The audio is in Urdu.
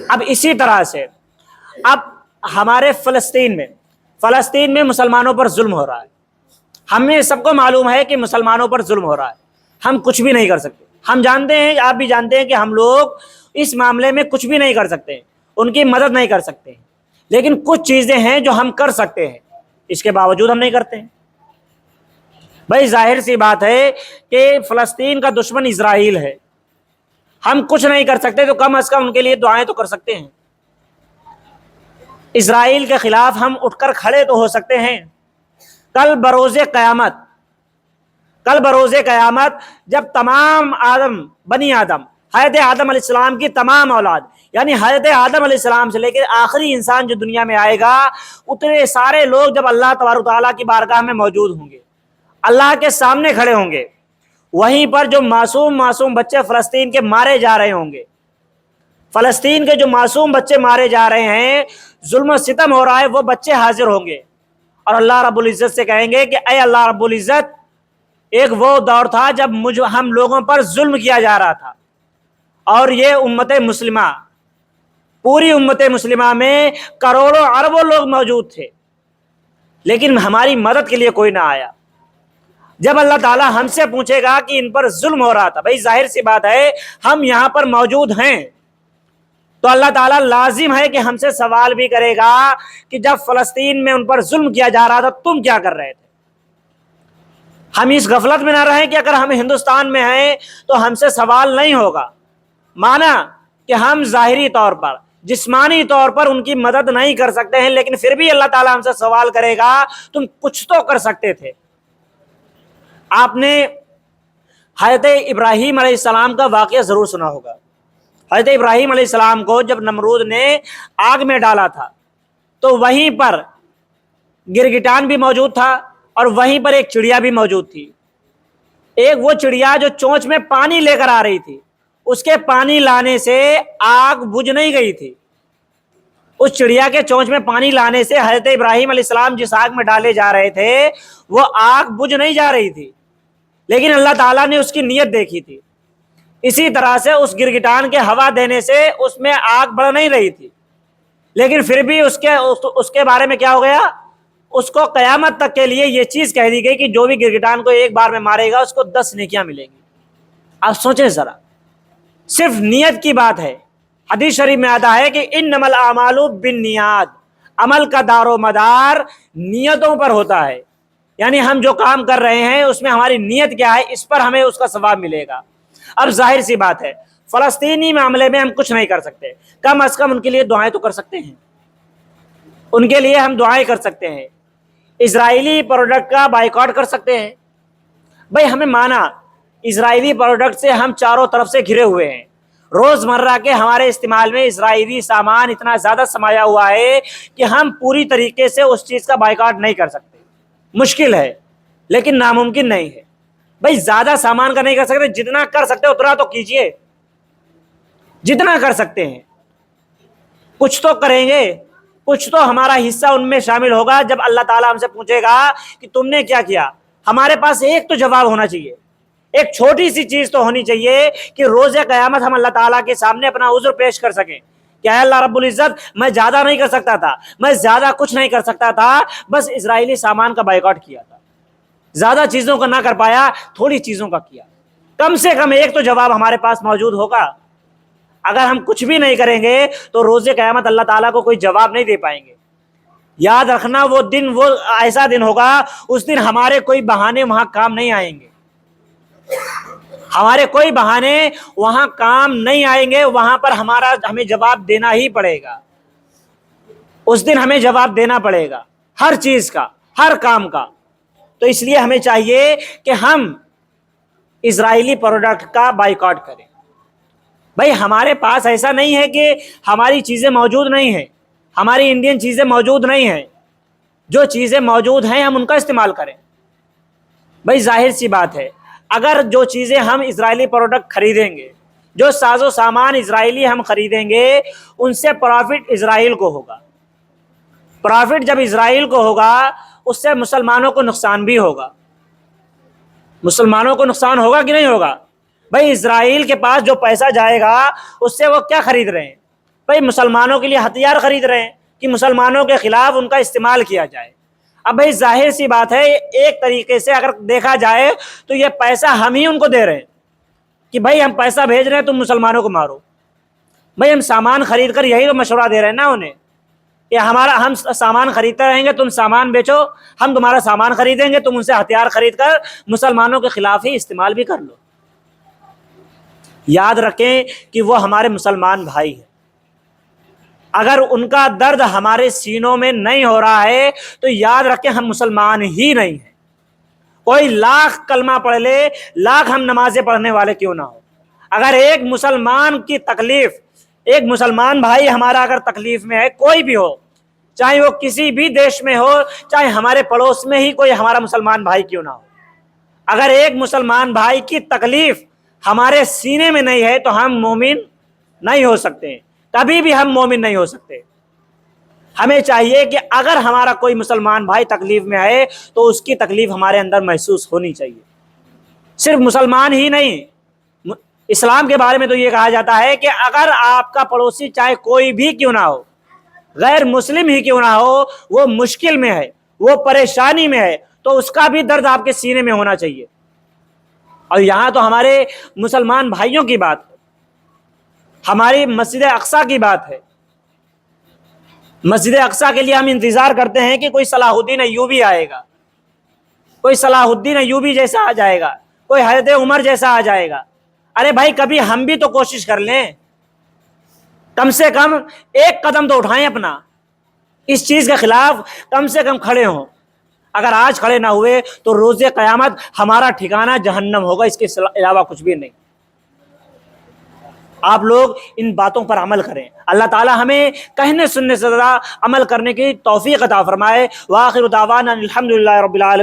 اب اسی طرح سے اب ہمارے فلسطین میں مسلمانوں پر ظلم ہو رہا ہے. ہمیں سب کو معلوم ہے کہ مسلمانوں پر ظلم ہو رہا ہے. ہم کچھ بھی نہیں کر سکتے. ہم جانتے ہیں، آپ بھی جانتے ہیں کہ ہم لوگ اس معاملے میں کچھ بھی نہیں کر سکتے، ان کی مدد نہیں کر سکتے، لیکن کچھ چیزیں ہیں جو ہم کر سکتے ہیں، اس کے باوجود ہم نہیں کرتے ہیں. بھائی ظاہر سی بات ہے کہ فلسطین کا دشمن اسرائیل ہے. ہم کچھ نہیں کر سکتے تو کم از کم ان کے لیے دعائیں تو کر سکتے ہیں. اسرائیل کے خلاف ہم اٹھ کر کھڑے تو ہو سکتے ہیں. کل بروز قیامت جب تمام بنی آدم، حضرت آدم علیہ السلام کی تمام اولاد، یعنی حضرت آدم علیہ السلام سے لے کر آخری انسان جو دنیا میں آئے گا، اتنے سارے لوگ جب اللہ تبارک و تعالیٰ کی بارگاہ میں موجود ہوں گے، اللہ کے سامنے کھڑے ہوں گے، وہیں پر جو معصوم بچے فلسطین کے مارے جا رہے ہوں گے، فلسطین کے جو معصوم بچے مارے جا رہے ہیں، ظلم و ستم ہو رہا ہے، وہ بچے حاضر ہوں گے اور اللہ رب العزت سے کہیں گے کہ اے اللہ رب العزت، ایک وہ دور تھا جب ہم لوگوں پر ظلم کیا جا رہا تھا، اور یہ امت مسلمہ، پوری امت مسلمہ میں کروڑوں اربوں لوگ موجود تھے، لیکن ہماری مدد کے لیے کوئی نہ آیا. جب اللہ تعالیٰ ہم سے پوچھے گا کہ ان پر ظلم ہو رہا تھا، بھائی ظاہر سی بات ہے ہم یہاں پر موجود ہیں، تو اللہ تعالیٰ لازم ہے کہ ہم سے سوال بھی کرے گا کہ جب فلسطین میں ان پر ظلم کیا جا رہا تھا تم کیا کر رہے تھے. ہم اس غفلت میں نہ رہیں کہ اگر ہم ہندوستان میں ہیں تو ہم سے سوال نہیں ہوگا. مانا کہ ہم ظاہری طور پر، جسمانی طور پر ان کی مدد نہیں کر سکتے ہیں، لیکن پھر بھی اللہ تعالیٰ ہم سے سوال کرے گا تم کچھ تو کر سکتے تھے. آپ نے حضرت ابراہیم علیہ السلام کا واقعہ ضرور سنا ہوگا. حضرت ابراہیم علیہ السلام کو جب نمرود نے آگ میں ڈالا تھا تو وہیں پر گرگٹان بھی موجود تھا اور وہیں پر ایک چڑیا بھی موجود تھی. ایک وہ چڑیا جو چونچ میں پانی لے کر آ رہی تھی، اس کے پانی لانے سے آگ بجھ نہیں گئی تھی. اس چڑیا کے چونچ میں پانی لانے سے حضرت ابراہیم علیہ السلام جس آگ میں ڈالے جا رہے تھے وہ آگ بجھ نہیں جا رہی تھی، لیکن اللہ تعالیٰ نے اس کی نیت دیکھی تھی. اسی طرح سے اس گرگٹان کے ہوا دینے سے اس میں آگ بڑھ نہیں رہی تھی، لیکن پھر بھی اس کے بارے میں کیا ہو گیا، اس کو قیامت تک کے لیے یہ چیز کہہ دی گئی کہ جو بھی گرگٹان کو ایک بار میں مارے گا اس کو 10 نیکیاں ملیں گی. آپ سوچیں ذرا، صرف نیت کی بات ہے. حدیث شریف میں آتا ہے کہ انما الاعمال بالنیات، عمل کا دار و مدار نیتوں پر ہوتا ہے. یعنی ہم جو کام کر رہے ہیں اس میں ہماری نیت کیا ہے، اس پر ہمیں اس کا ثواب ملے گا. اب ظاہر سی بات ہے فلسطینی معاملے میں ہم کچھ نہیں کر سکتے، کم از کم ان کے لیے دعائیں تو کر سکتے ہیں، ان کے لیے ہم دعائیں کر سکتے ہیں. اسرائیلی پروڈکٹ کا بائیکاٹ کر سکتے ہیں. بھائی ہمیں مانا اسرائیلی پروڈکٹ سے ہم چاروں طرف سے گھرے ہوئے ہیں، روزمرہ کے ہمارے استعمال میں اسرائیلی سامان اتنا زیادہ سمایا ہوا ہے کہ ہم پوری طریقے سے اس چیز کا بائیکاٹ نہیں کر سکتے. مشکل ہے لیکن ناممکن نہیں ہے. بھائی زیادہ سامان کا نہیں کر سکتے، جتنا کر سکتے اتنا تو کیجئے، جتنا کر سکتے ہیں کچھ تو کریں گے، کچھ تو ہمارا حصہ ان میں شامل ہوگا. جب اللہ تعالیٰ ہم سے پوچھے گا کہ تم نے کیا کیا، ہمارے پاس ایک تو جواب ہونا چاہیے، ایک چھوٹی سی چیز تو ہونی چاہیے کہ روز قیامت ہم اللہ تعالیٰ کے سامنے اپنا عذر پیش کر سکیں کہ اے اللہ رب العزت، میں زیادہ نہیں کر سکتا تھا، میں زیادہ کچھ نہیں کر سکتا تھا، بس اسرائیلی سامان کا بائیکاٹ کیا تھا، زیادہ چیزوں کا نہ کر پایا، تھوڑی چیزوں کا کیا. کم سے کم ایک تو جواب ہمارے پاس موجود ہوگا. اگر ہم کچھ بھی نہیں کریں گے تو روز قیامت اللہ تعالیٰ کو کوئی جواب نہیں دے پائیں گے. یاد رکھنا وہ دن، وہ ایسا دن ہوگا، اس دن ہمارے کوئی بہانے وہاں کام نہیں آئیں گے، ہمارے کوئی بہانے وہاں کام نہیں آئیں گے. وہاں پر ہمیں جواب دینا ہی پڑے گا. اس دن ہمیں جواب دینا پڑے گا ہر چیز کا، ہر کام کا. تو اس لیے ہمیں چاہیے کہ ہم اسرائیلی پروڈکٹ کا بائیکاٹ کریں. بھائی ہمارے پاس ایسا نہیں ہے کہ ہماری چیزیں موجود نہیں ہیں، ہماری انڈین چیزیں موجود نہیں ہیں. جو چیزیں موجود ہیں ہم ان کا استعمال کریں. بھائی ظاہر سی بات ہے اگر جو چیزیں ہم اسرائیلی پروڈکٹ خریدیں گے، جو ساز و سامان اسرائیلی ہم خریدیں گے، ان سے پرافٹ اسرائیل کو ہوگا. پرافٹ جب اسرائیل کو ہوگا اس سے مسلمانوں کو نقصان بھی ہوگا. مسلمانوں کو نقصان ہوگا کہ نہیں ہوگا؟ بھائی اسرائیل کے پاس جو پیسہ جائے گا اس سے وہ کیا خرید رہے ہیں؟ بھائی مسلمانوں کے لیے ہتھیار خرید رہے ہیں کہ مسلمانوں کے خلاف ان کا استعمال کیا جائے۔ اب بھائی ظاہر سی بات ہے، ایک طریقے سے اگر دیکھا جائے تو یہ پیسہ ہم ہی ان کو دے رہے ہیں کہ بھائی ہم پیسہ بھیج رہے ہیں، تم مسلمانوں کو مارو۔ بھائی ہم سامان خرید کر یہی تو مشورہ دے رہے ہیں نا انہیں کہ ہم سامان خریدتے رہیں گے، تم سامان بیچو، ہم تمہارا سامان خریدیں گے، تم ان سے ہتھیار خرید کر مسلمانوں کے خلاف ہی استعمال بھی کر لو۔ یاد رکھیں کہ وہ ہمارے مسلمان بھائی ہیں، اگر ان کا درد ہمارے سینوں میں نہیں ہو رہا ہے تو یاد رکھیں ہم مسلمان ہی نہیں ہیں۔ کوئی لاکھ کلمہ پڑھ لے، لاکھ ہم نمازیں پڑھنے والے کیوں نہ ہو، اگر ایک مسلمان کی تکلیف، ایک مسلمان بھائی ہمارا اگر تکلیف میں ہے، کوئی بھی ہو، چاہے وہ کسی بھی دیش میں ہو، چاہے ہمارے پڑوس میں ہی کوئی ہمارا مسلمان بھائی کیوں نہ ہو، اگر ایک مسلمان بھائی کی تکلیف ہمارے سینے میں نہیں ہے تو ہم مومن نہیں ہو سکتے، کبھی بھی ہم مومن نہیں ہو سکتے۔ ہمیں چاہیے کہ اگر ہمارا کوئی مسلمان بھائی تکلیف میں ہے تو اس کی تکلیف ہمارے اندر محسوس ہونی چاہیے۔ صرف مسلمان ہی نہیں، اسلام کے بارے میں تو یہ کہا جاتا ہے کہ اگر آپ کا پڑوسی چاہے کوئی بھی کیوں نہ ہو، غیر مسلم ہی کیوں نہ ہو، وہ مشکل میں ہے، وہ پریشانی میں ہے، تو اس کا بھی درد آپ کے سینے میں ہونا چاہیے۔ اور یہاں تو ہمارے مسلمان بھائیوں کی بات ہے، ہماری مسجد اقصیٰ کی بات ہے۔ مسجد اقصیٰ کے لیے ہم انتظار کرتے ہیں کہ کوئی صلاح الدین ایوبی آئے گا، کوئی صلاح الدین ایوبی جیسا آ جائے گا، کوئی حضرت عمر جیسا آ جائے گا۔ ارے بھائی کبھی ہم بھی تو کوشش کر لیں، کم سے کم ایک قدم تو اٹھائیں اپنا، اس چیز کے خلاف کم سے کم کھڑے ہوں۔ اگر آج کھڑے نہ ہوئے تو روز قیامت ہمارا ٹھکانہ جہنم ہوگا، اس کے علاوہ کچھ بھی نہیں۔ آپ لوگ ان باتوں پر عمل کریں، اللہ تعالی ہمیں کہنے سننے سے زیادہ عمل کرنے کی توفیق عطا فرمائے۔ وآخر دعوانا الحمدللہ رب العالمین۔